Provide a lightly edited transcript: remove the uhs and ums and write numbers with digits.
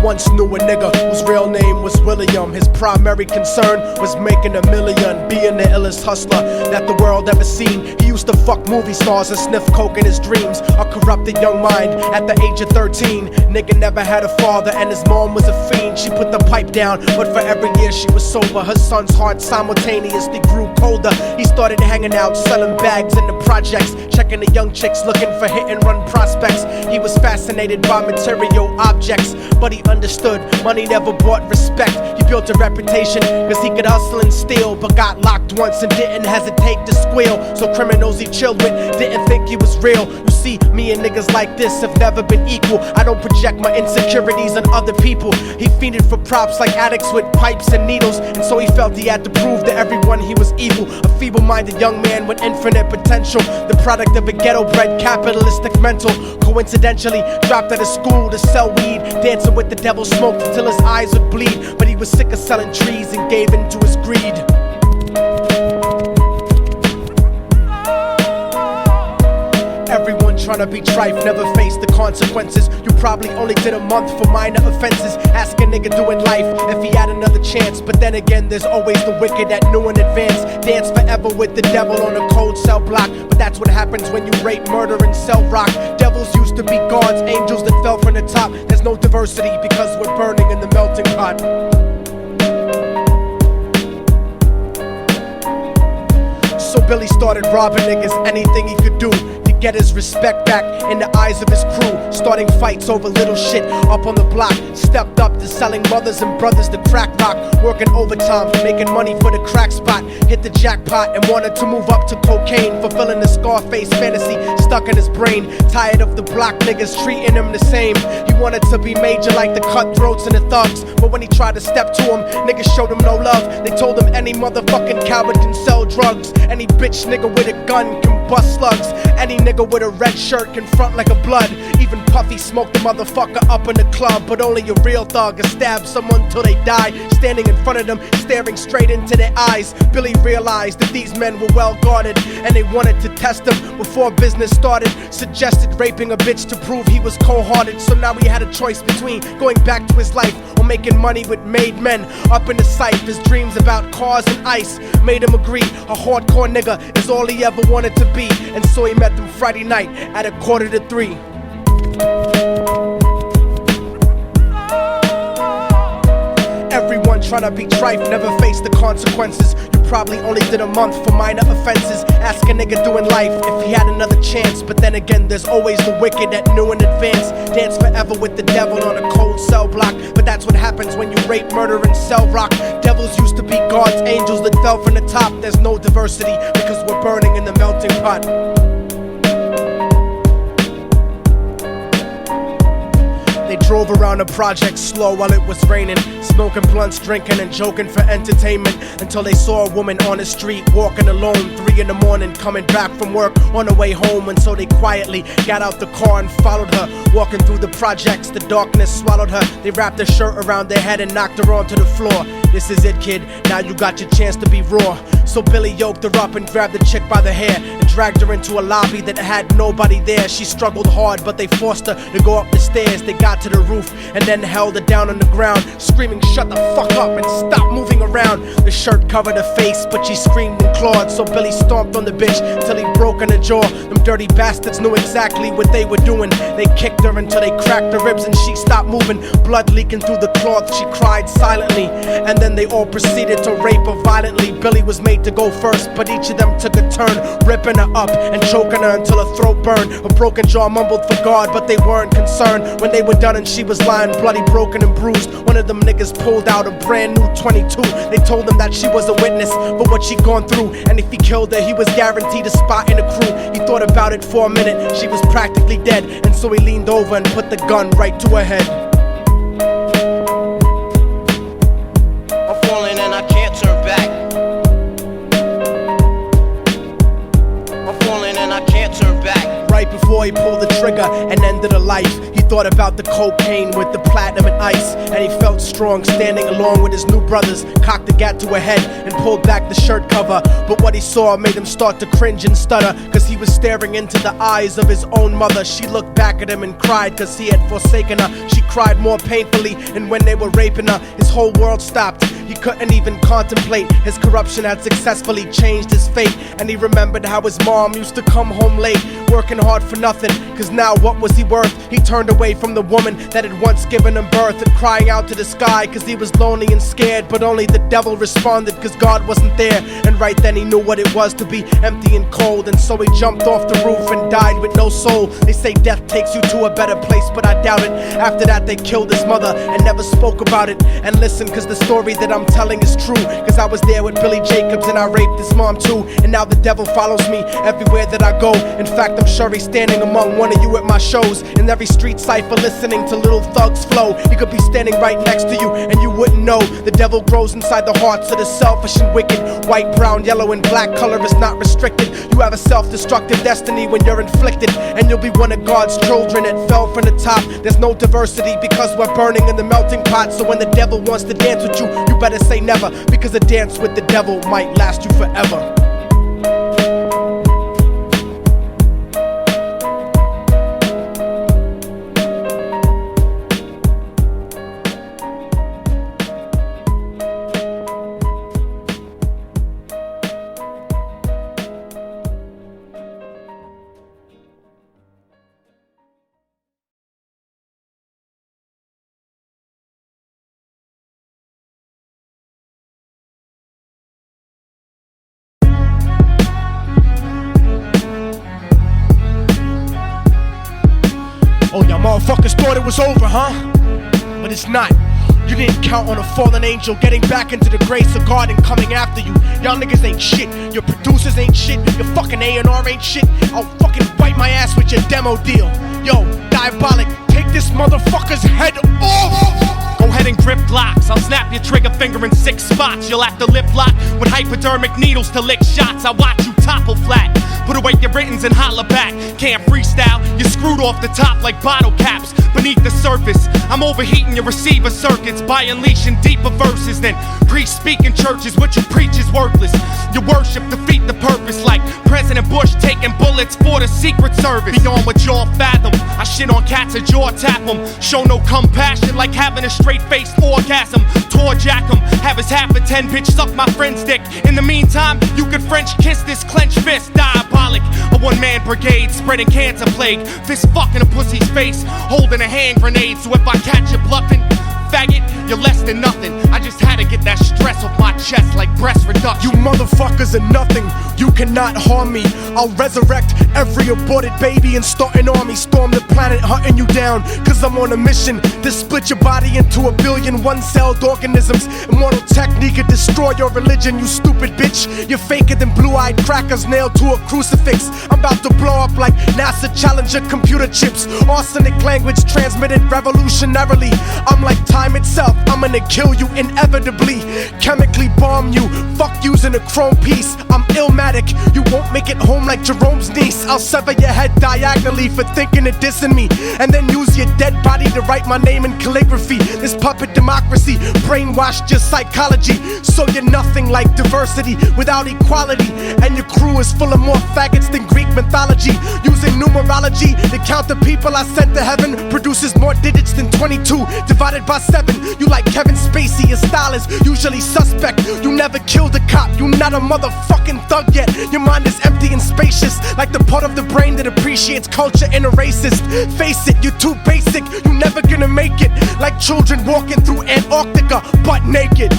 once knew a nigga whose real name was William. His primary concern was making $1 million, being the illest hustler that the world ever seen. He used to fuck movie stars and sniff coke in his dreams. A corrupted young mind at the age of 13. Nigga never had a father and his mom was a fiend. She put the pipe down, but for every year she was sober, her son's heart simultaneously grew colder. He started hanging out, selling bags in the projects, checking the young chicks looking for hit and run prospects. He was fascinated by material objects, but he understood money never bought respect. He built a reputation cause he could hustle and steal, but got locked once and didn't hesitate to squeal. So criminals he chilled with didn't think he was real. You see, me and niggas like this have never been equal. I don't project my insecurities on other people. He fiended for props like addicts with pipes and needles, and so he felt he had to prove to everyone he was evil. A feeble-minded young man with infinite potential, the product of a ghetto-bred capitalistic mental. Coincidentally, dropped out of school to sell weed, dancing with the devil, smoked until his eyes would bleed. But he was sick of selling trees and gave in to his greed. Everyone tryna be trife, never face the consequences. You probably only did a month for minor offenses. Ask a nigga doing life if he had another chance. But then again, there's always the wicked that knew in advance. Dance forever with the devil on a cold cell block. But that's what happens when you rape, murder, and sell rock. Devils used to be gods, angels that fell from the top. There's no diversity because we're burning in the melting pot. So Billy started robbing niggas, anything he could do to get his respect back in the eyes of his crew. Starting fights over little shit up on the block. Stepped up to selling mothers and brothers to crack rock. Working overtime, making money for the crack spot. Hit the jackpot and wanted to move up to cocaine, fulfilling the Scarface fantasy stuck in his brain. Tired of the block niggas treating him the same. He wanted to be major like the cutthroats and the thugs. But when he tried to step to him, niggas showed him no love. They told him any motherfucking coward can sell drugs. Any bitch nigga with a gun can bust slugs. Any nigga with a red shirt can front like a blood. Even Puffy smoked the motherfucker up in the club. But only a real thug can stab someone till they die. Standing in front of them, staring straight into their eyes, Billy realized that these men were well guarded, and they wanted to test him before business started. Suggested raping a bitch to prove he was cold-hearted. So now he had a choice between going back to his life or making money with made men. Up in the sight, his dreams about cars and ice made him agree a hardcore nigga is all he ever wanted to be. And so he met them Friday night at 2:45. Everyone tryna be trife, never face the consequences. You probably only did a month for minor offenses. Ask a nigga doing life if he had another chance. But then again, there's always the wicked that knew in advance. Dance forever with the devil on a cold cell block. But that's what happens when you rape, murder, and sell rock. Devils used to be gods, angels that fell from the top. There's no diversity because we're burning in the melting pot. They drove around the project slow while it was raining, smoking blunts, drinking and joking for entertainment, until they saw a woman on the street walking alone, 3 in the morning, coming back from work on her way home. And so they quietly got out the car and followed her. Walking through the projects, the darkness swallowed her. They wrapped her shirt around their head and knocked her onto the floor. This is it, kid, now you got your chance to be raw. So Billy yoked her up and grabbed the chick by the hair and dragged her into a lobby that had nobody there. She struggled hard, but they forced her to go up the stairs. They got to the roof and then held her down on the ground, screaming, "Shut the fuck up and stop moving around." The shirt covered her face, but she screamed and clawed. So Billy stomped on the bitch till he broke in her jaw. Them dirty bastards knew exactly what they were doing. They kicked her until they cracked her ribs and she stopped moving. Blood leaking through the cloth, she cried silently. And then they all proceeded to rape her violently. Billy was made to go first, but each of them took a turn, ripping her up and choking her until her throat burned. Her broken jaw mumbled for God, but they weren't concerned. When they were done and she was lying bloody, broken and bruised, one of them niggas pulled out a brand new 22. They told him that she was a witness for what she'd gone through, and if he killed her, he was guaranteed a spot in the crew. He thought about it for a minute, she was practically dead, and so he leaned over and put the gun right to her head. I'm falling and I can't turn back. I'm falling and I can't turn back. Right before he pulled the trigger and ended her life, he thought about the cocaine with the platinum and ice, and he felt strong standing along with his new brothers. Cocked the gat to her head and pulled back the shirt cover, but what he saw made him start to cringe and stutter, cause he was staring into the eyes of his own mother. She looked back at him and cried cause he had forsaken her. She cried more painfully, and when they were raping her, his whole world stopped. He couldn't even contemplate. His corruption had successfully changed his fate, and he remembered how his mom used to come home late, working hard for nothing, cause now what was he worth? He turned away from the woman that had once given him birth, and crying out to the sky cause he was lonely and scared, but only the devil responded cause God wasn't there. And right then he knew what it was to be empty and cold, and so he jumped off the roof and died with no soul. They say death takes you to a better place, but I doubt it. After that they killed his mother and never spoke about it. And listen, cause the story that I'm telling is true, cause I was there with Billy Jacobs and I raped his mom too. And now the devil follows me everywhere that I go. In fact, I'm sure he's standing among one of you at my shows, in every street cipher listening to Little Thug's flow. He could be standing right next to you and you wouldn't know. The devil grows inside the hearts of the selfish and wicked. White, brown, yellow and black color is not restricted. You have a self-destructive destiny when you're inflicted, and you'll be one of God's children that fell from the top. There's no diversity because we're burning in the melting pot. So when the devil wants to dance with you, you better say never, because a dance with the devil might last you forever. Oh, y'all motherfuckers thought it was over, huh? But it's not. You didn't count on a fallen angel getting back into the grace of God and coming after you. Y'all niggas ain't shit. Your producers ain't shit. Your fucking A&R ain't shit. I'll fucking wipe my ass with your demo deal. Yo, Diabolic, take this motherfucker's head off! Go ahead and grip Glocks. I'll snap your trigger finger in 6 spots. You'll have to lip lock with hypodermic needles to lick shots. I watch you topple flat. Put away your writtens and holler back. Can't freestyle, you're screwed off the top like bottle caps. Beneath the surface, I'm overheating your receiver circuits by unleashing deeper verses than priests speak in churches. What you preach is worthless. Your worship defeat the purpose, like President Bush taking bullets for the Secret Service. Beyond what y'all fathom, I shit on cats and jaw tap them. Show no compassion like having a straight-faced orgasm. Tour jack 'em, have his half a 10 bitch suck my friend's dick. In the meantime, you could French kiss this clenched fist. Diabolic, a one-man brigade spreading cancer plague. Fist fucking a pussy's face, holding a hand grenade. So if I catch you bluffing, faggot, you're less than nothing. I just had to get that stress off my chest like breast reduction. You motherfuckers are nothing. You cannot harm me. I'll resurrect every aborted baby and start an army. Storm the planet hunting you down, cause I'm on a mission to split your body into a billion one-celled organisms. Immortal technique could destroy your religion, you stupid bitch. You're faker than blue-eyed crackers nailed to a crucifix. I'm about to blow up like NASA Challenger computer chips. Arsenic language transmitted revolutionarily. I'm like time itself, I'm gonna kill you inevitably. Chemically bomb you, fuck using a chrome piece. I'm illmatic, you won't make it home like Jerome's niece. I'll sever your head diagonally for thinking of dissing me, and then use your dead body to write my name in calligraphy. This puppet democracy brainwashed your psychology, so you're nothing like diversity without equality. And your crew is full of more faggots than Greek mythology. Using numerology to count the people I sent to heaven produces more digits than 22 divided by 7. You like Kevin Spacey, your style is usually suspect. You never killed a cop, you not a motherfucking thug yet. Your mind is empty and spacious, like the part of the brain that appreciates culture in a racist. Face it, you're too basic, you never gonna make it. Like children walking through Antarctica butt naked.